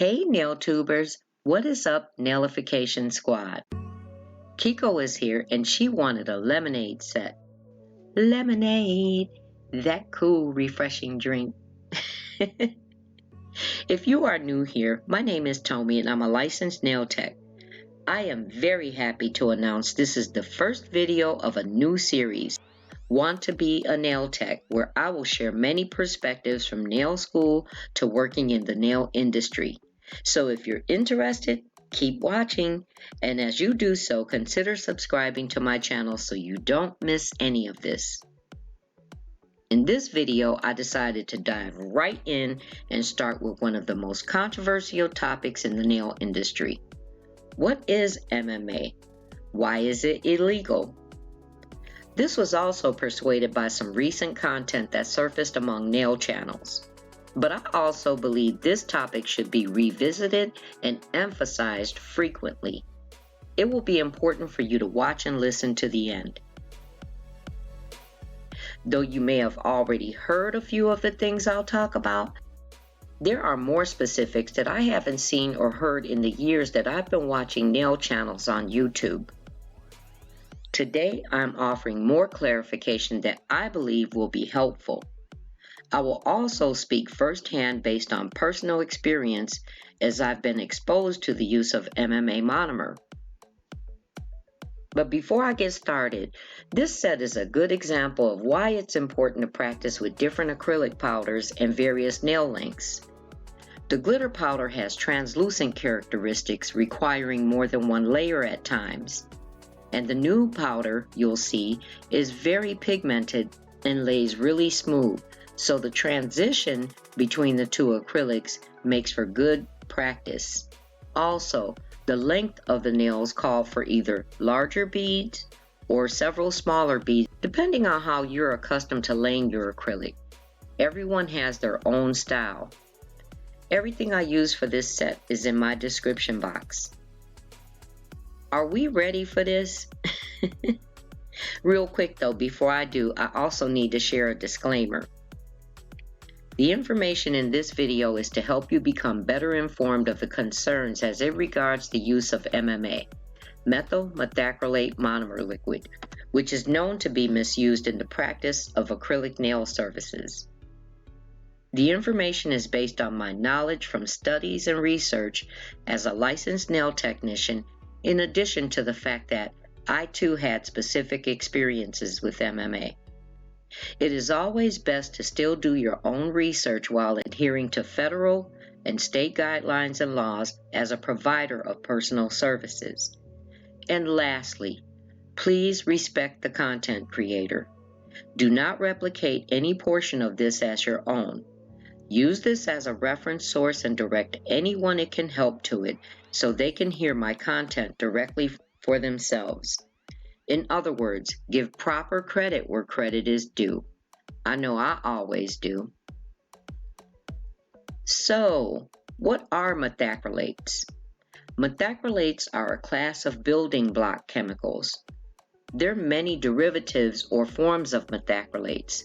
Hey NailTubers, what is up Nailification Squad? Kiko is here and she wanted a lemonade set. Lemonade, that cool refreshing drink. If you are new here, my name is Tommy and I'm a licensed nail tech. I am very happy to announce this is the first video of a new series, Want to Be a Nail Tech, where I will share many perspectives from nail school to working in the nail industry. So if you're interested, keep watching, and as you do so, consider subscribing to my channel so you don't miss any of this. In this video, I decided to dive right in and start with one of the most controversial topics in the nail industry. What is MMA? Why is it illegal? This was also persuaded by some recent content that surfaced among nail channels. But I also believe this topic should be revisited and emphasized frequently. It will be important for you to watch and listen to the end. Though you may have already heard a few of the things I'll talk about, there are more specifics that I haven't seen or heard in the years that I've been watching nail channels on YouTube. Today, I'm offering more clarification that I believe will be helpful. I will also speak firsthand based on personal experience as I've been exposed to the use of MMA Monomer. But before I get started, this set is a good example of why it's important to practice with different acrylic powders and various nail lengths. The glitter powder has translucent characteristics requiring more than one layer at times. And the new powder, you'll see, is very pigmented and lays really smooth. So the transition between the two acrylics makes for good practice. Also, the length of the nails call for either larger beads or several smaller beads, depending on how you're accustomed to laying your acrylic. Everyone has their own style. Everything I use for this set is in my description box. Are we ready for this? Real quick though, before I do, I also need to share a disclaimer. The information in this video is to help you become better informed of the concerns as it regards the use of MMA, methyl methacrylate monomer liquid, which is known to be misused in the practice of acrylic nail services. The information is based on my knowledge from studies and research as a licensed nail technician, in addition to the fact that I too had specific experiences with MMA. It is always best to still do your own research while adhering to federal and state guidelines and laws as a provider of personal services. And lastly, please respect the content creator. Do not replicate any portion of this as your own. Use this as a reference source and direct anyone it can help to it so they can hear my content directly for themselves. In other words, give proper credit where credit is due. I know I always do. So, what are methacrylates? Methacrylates are a class of building block chemicals. There are many derivatives or forms of methacrylates: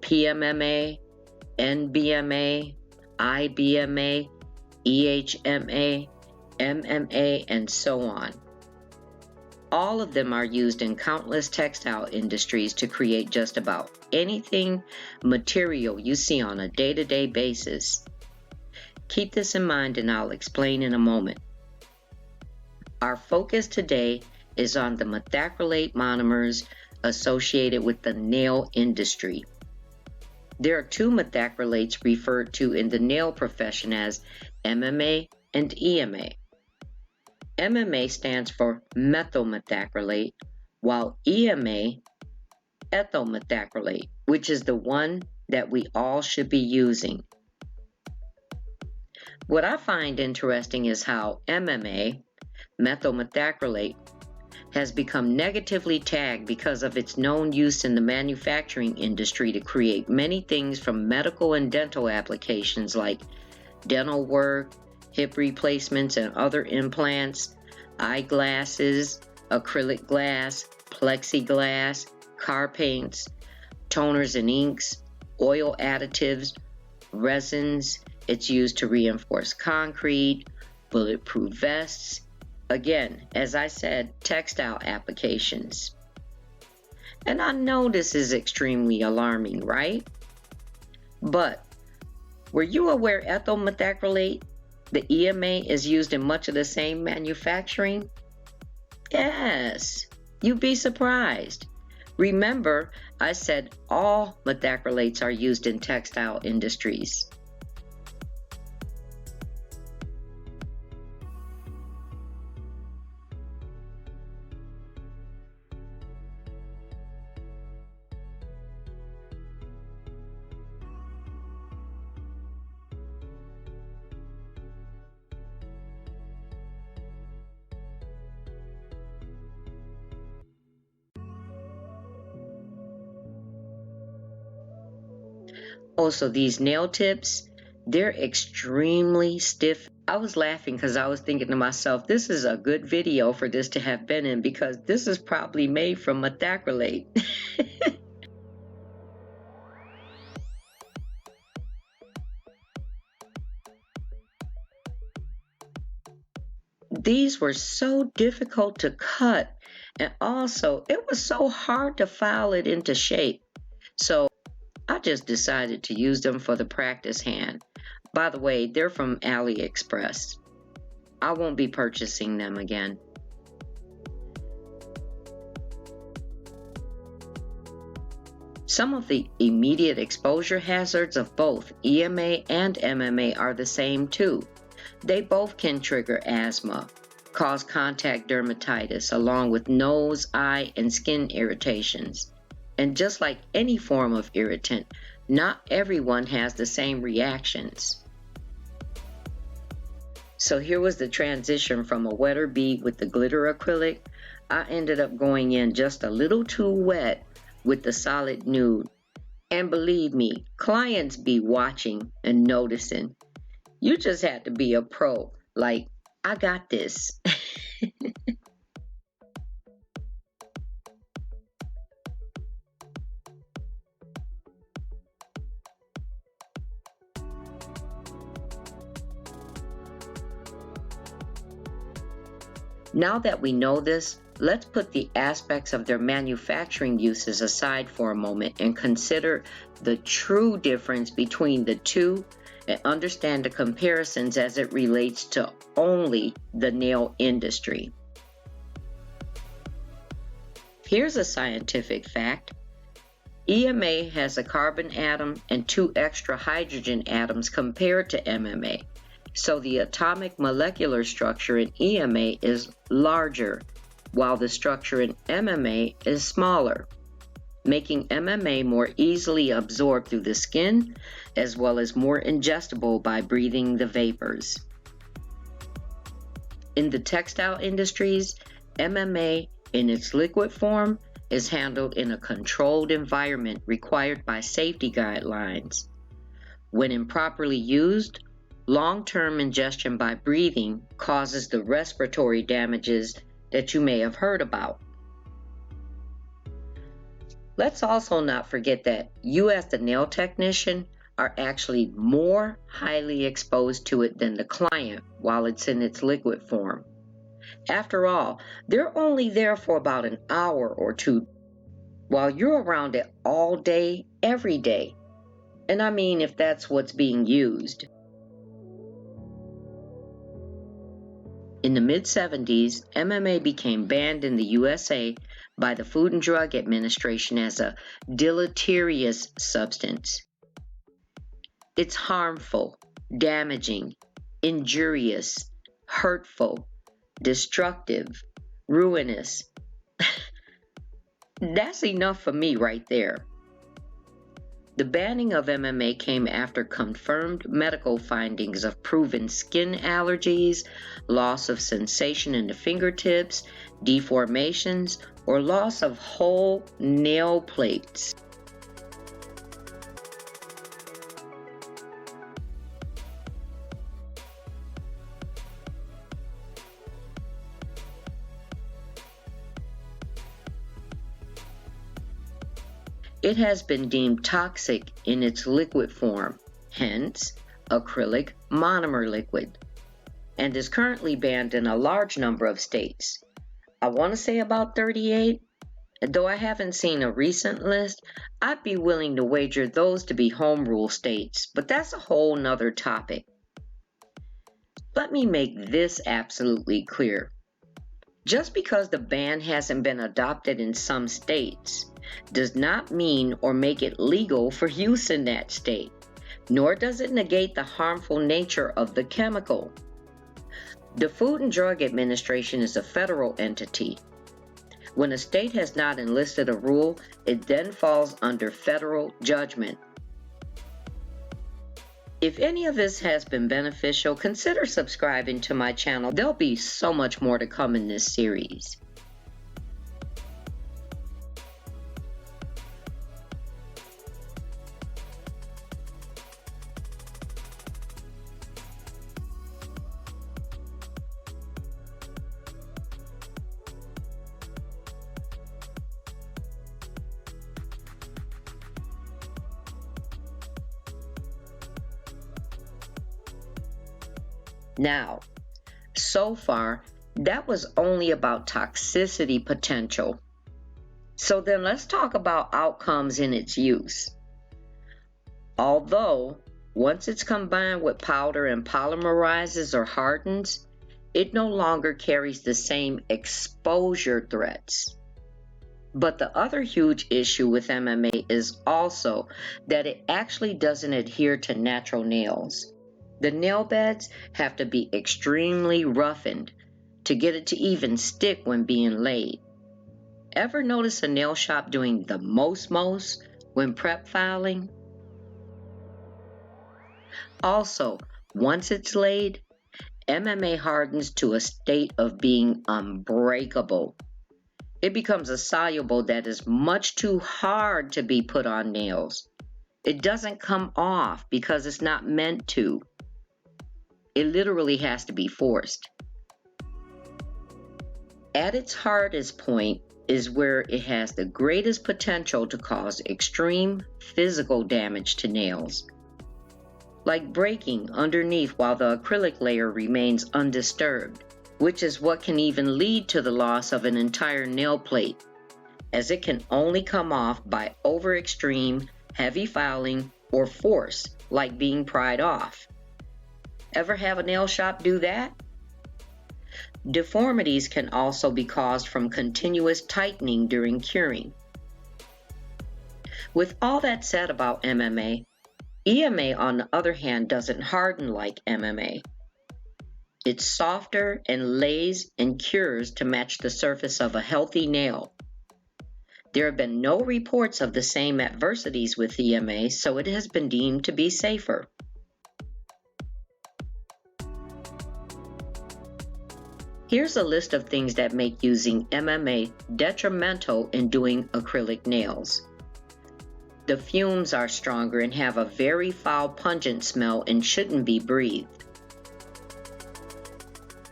PMMA, NBMA, IBMA, EHMA, MMA, and so on. All of them are used in countless textile industries to create just about anything material you see on a day-to-day basis. Keep this in mind and I'll explain in a moment. Our focus today is on the methacrylate monomers associated with the nail industry. There are two methacrylates referred to in the nail profession as MMA and EMA. MMA stands for methyl methacrylate, while EMA, ethyl methacrylate, which is the one that we all should be using. What I find interesting is how MMA, methyl methacrylate, has become negatively tagged because of its known use in the manufacturing industry to create many things from medical and dental applications like dental work, hip replacements and other implants, eyeglasses, acrylic glass, plexiglass, car paints, toners and inks, oil additives, resins, It's used to reinforce concrete, bulletproof vests. Again, as I said, textile applications. And I know this is extremely alarming, right? But were you aware ethyl methacrylate, the EMA, is used in much of the same manufacturing? Yes, you'd be surprised. Remember, I said all methacrylates are used in textile industries. Also, these nail tips, they're extremely stiff. I was laughing because I was thinking to myself, this is a good video for this to have been in because this is probably made from methacrylate. These were so difficult to cut, and also it was so hard to file it into shape. So I just decided to use them for the practice hand. By the way, they're from AliExpress. I won't be purchasing them again. Some of the immediate exposure hazards of both EMA and MMA are the same too. They both can trigger asthma, cause contact dermatitis, along with nose, eye, and skin irritations. And just like any form of irritant, not everyone has the same reactions. So here was the transition from a wetter bead with the glitter acrylic. I ended up going in just a little too wet with the solid nude. And believe me, clients be watching and noticing. You just have to be a pro, like, I got this. Now that we know this, let's put the aspects of their manufacturing uses aside for a moment and consider the true difference between the two and understand the comparisons as it relates to only the nail industry. Here's a scientific fact. EMA has a carbon atom and 2 extra hydrogen atoms compared to MMA. So the atomic molecular structure in EMA is larger, while the structure in MMA is smaller, making MMA more easily absorbed through the skin, as well as more ingestible by breathing the vapors. In the textile industries, MMA in its liquid form is handled in a controlled environment required by safety guidelines. When improperly used, long-term ingestion by breathing causes the respiratory damages that you may have heard about. Let's also not forget that you as the nail technician are actually more highly exposed to it than the client while it's in its liquid form. After all, they're only there for about an hour or two, while you're around it all day, every day. And I mean if that's what's being used. In the mid-70s, MMA became banned in the USA by the Food and Drug Administration as a deleterious substance. It's harmful, damaging, injurious, hurtful, destructive, ruinous. That's enough for me right there. The banning of MMA came after confirmed medical findings of proven skin allergies, loss of sensation in the fingertips, deformations, or loss of whole nail plates. It has been deemed toxic in its liquid form. Hence, acrylic monomer liquid and is currently banned in a large number of states. I want to say about 38. Though I haven't seen a recent list, I'd be willing to wager those to be home rule states, but that's a whole nother topic. Let me make this absolutely clear. Just because the ban hasn't been adopted in some states does not mean or make it legal for use in that state, nor does it negate the harmful nature of the chemical. The Food and Drug Administration is a federal entity. When a state has not enlisted a rule, it then falls under federal judgment. If any of this has been beneficial, consider subscribing to my channel. There'll be so much more to come in this series. Now, so far, that was only about toxicity potential. So then let's talk about outcomes in its use. Although, once it's combined with powder and polymerizes or hardens, it no longer carries the same exposure threats. But the other huge issue with MMA is also that it actually doesn't adhere to natural nails. The nail beds have to be extremely roughened to get it to even stick when being laid. Ever notice a nail shop doing the most when prep filing? Also, once it's laid, MMA hardens to a state of being unbreakable. It becomes a soluble that is much too hard to be put on nails. It doesn't come off because it's not meant to. It literally has to be forced. At its hardest point is where it has the greatest potential to cause extreme physical damage to nails, like breaking underneath while the acrylic layer remains undisturbed, which is what can even lead to the loss of an entire nail plate, as it can only come off by over-extreme, heavy filing, or force, like being pried off. Ever have a nail shop do that? Deformities can also be caused from continuous tightening during curing. With all that said about MMA, EMA on the other hand doesn't harden like MMA. It's softer and lays and cures to match the surface of a healthy nail. There have been no reports of the same adversities with EMA, so it has been deemed to be safer. Here's a list of things that make using MMA detrimental in doing acrylic nails. The fumes are stronger and have a very foul, pungent smell and shouldn't be breathed.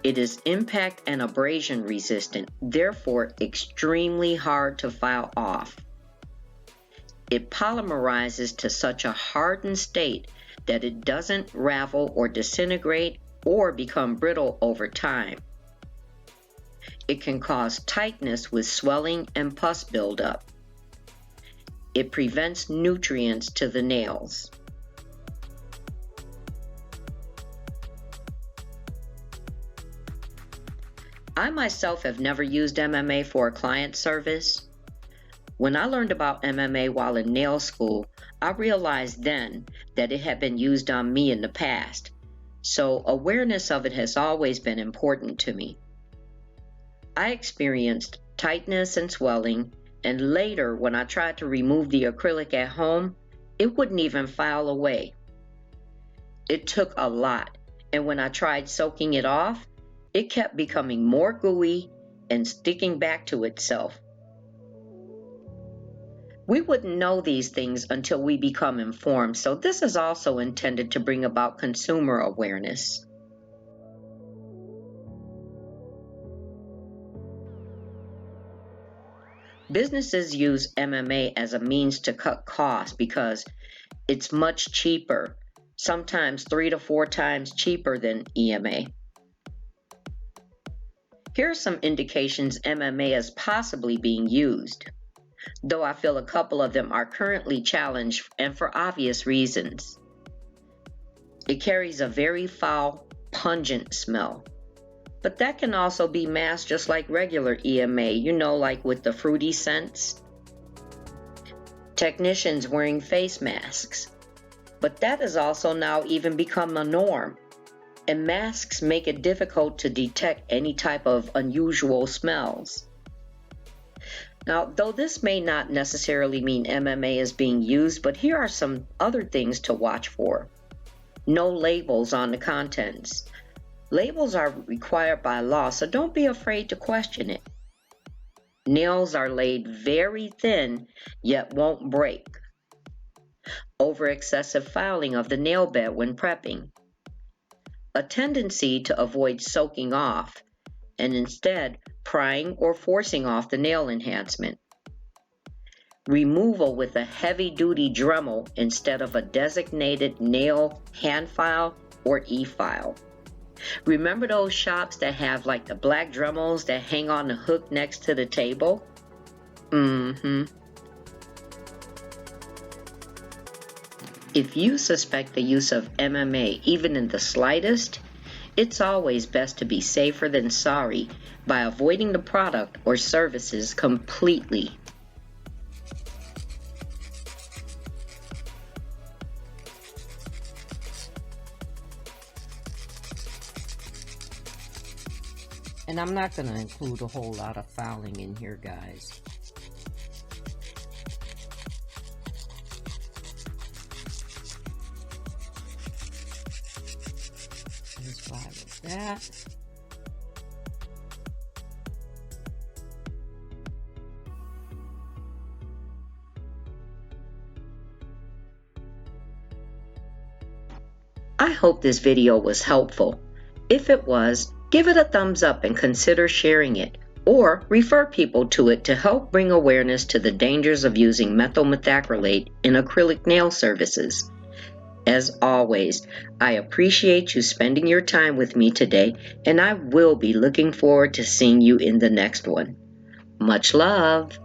It is impact and abrasion resistant, therefore extremely hard to file off. It polymerizes to such a hardened state that it doesn't ravel or disintegrate or become brittle over time. It can cause tightness with swelling and pus buildup. It prevents nutrients to the nails. I myself have never used MMA for a client service. When I learned about MMA while in nail school, I realized then that it had been used on me in the past, so awareness of it has always been important to me. I experienced tightness and swelling, and later when I tried to remove the acrylic at home, it wouldn't even file away. It took a lot, and when I tried soaking it off, it kept becoming more gooey and sticking back to itself. We wouldn't know these things until we become informed, so this is also intended to bring about consumer awareness. Businesses use MMA as a means to cut costs because it's much cheaper, sometimes 3 to 4 times cheaper than EMA. Here are some indications MMA is possibly being used, though I feel a couple of them are currently challenged and for obvious reasons. It carries a very foul, pungent smell, but that can also be masked just like regular EMA, you know, like with the fruity scents. Technicians wearing face masks, but that has also now even become a norm, and masks make it difficult to detect any type of unusual smells. Now, though this may not necessarily mean MMA is being used, but here are some other things to watch for. No labels on the contents. Labels are required by law, so don't be afraid to question it. Nails are laid very thin, yet won't break. Over excessive filing of the nail bed when prepping. A tendency to avoid soaking off, and instead prying or forcing off the nail enhancement. Removal with a heavy-duty Dremel instead of a designated nail hand file or e-file. Remember those shops that have like the black Dremels that hang on the hook next to the table? If you suspect the use of MMA even in the slightest, it's always best to be safer than sorry by avoiding the product or services completely. And I'm not going to include a whole lot of filing in here, guys. Let's file with that. I hope this video was helpful. If it was, give it a thumbs up and consider sharing it, or refer people to it to help bring awareness to the dangers of using methyl methacrylate in acrylic nail services. As always, I appreciate you spending your time with me today, and I will be looking forward to seeing you in the next one. Much love!